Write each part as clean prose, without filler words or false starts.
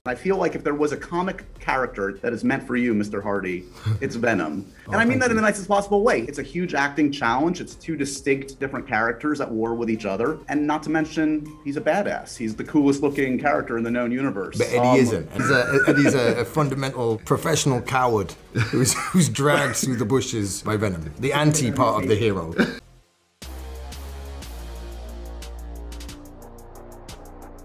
I feel like if there was a comic character that is meant for you, Mr. Hardy, it's Venom. And I mean that in the nicest possible way. It's a huge acting challenge. It's two distinct different characters at war with each other. And not to mention, he's a badass. He's the coolest looking character in the known universe. But Eddie isn't. Eddie's a fundamental professional coward who's dragged through the bushes by Venom. The anti part of the hero.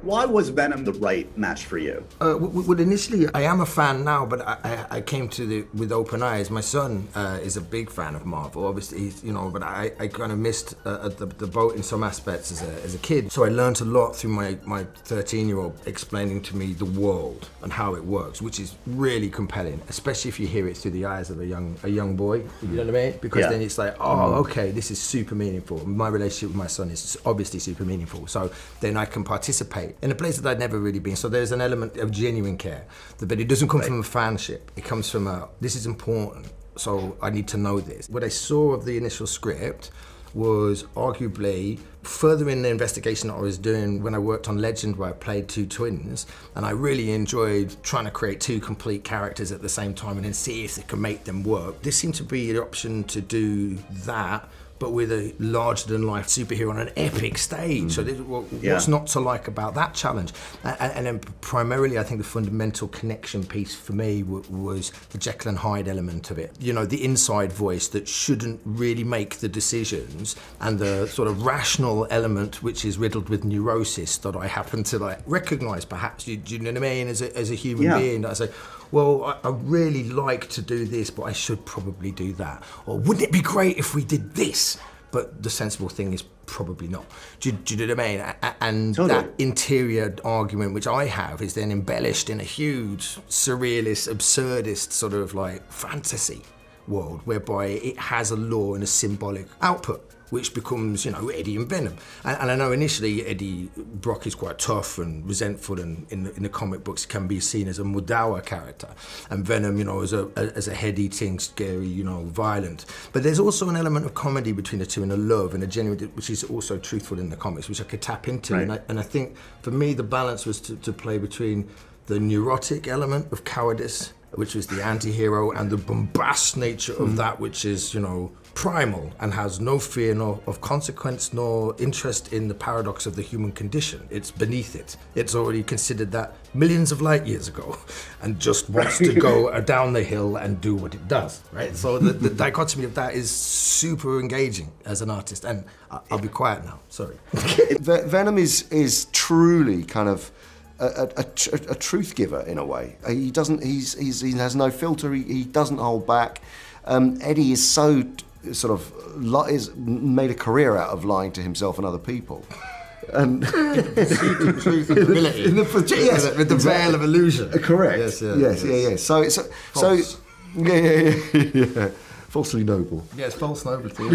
Why was Venom the right match for you? Well, initially, I am a fan now, but I came to it with open eyes. My son is a big fan of Marvel, obviously, but I kind of missed the boat in some aspects as a kid. So I learned a lot through my 13-year-old explaining to me the world and how it works, which is really compelling, especially if you hear it through the eyes of a young boy, you know what I mean? Because then it's like, oh, okay, this is super meaningful. My relationship with my son is obviously super meaningful. So then I can participate in a place that I'd never really been. So there's an element of genuine care, but it doesn't come from a fanship. It comes from this is important, so I need to know this. What I saw of the initial script was arguably furthering the investigation that I was doing when I worked on Legend, where I played two twins, and I really enjoyed trying to create two complete characters at the same time and then see if they could make them work. This seemed to be an option to do that, but with a larger-than-life superhero on an epic stage. So what's not to like about that challenge? And then primarily, I think the fundamental connection piece for me was the Jekyll and Hyde element of it. You know, the inside voice that shouldn't really make the decisions, and the sort of rational element which is riddled with neurosis that I happen to recognize perhaps, do you know what I mean, as a human being. I say, well, I really like to do this, but I should probably do that. Or wouldn't it be great if we did this? But the sensible thing is probably not. Do you know what I mean? And totally. That interior argument, which I have, is then embellished in a huge, surrealist, absurdist sort of fantasy world, whereby it has a law and a symbolic output, which becomes, Eddie and Venom. And I know initially Eddie Brock is quite tough and resentful, and in the comic books can be seen as a Mudawa character. And Venom, as a head-eating, scary, violent. But there's also an element of comedy between the two, and a love and a genuine, which is also truthful in the comics, which I could tap into. Right. And I think, for me, the balance was to play between the neurotic element of cowardice, which was the anti-hero, and the bombast nature of that, which is, primal and has no fear of consequence nor interest in the paradox of the human condition. It's beneath it. It's already considered that millions of light years ago and just wants to go down the hill and do what it does, right? So the dichotomy of that is super engaging as an artist. And I'll be quiet now, sorry. Venom is truly kind of a truth giver in a way. He has no filter, he doesn't hold back. Eddie is so is made a career out of lying to himself and other people. And with the veil of illusion. Correct. Yes. So yeah. Falsely noble. Yes, false nobility.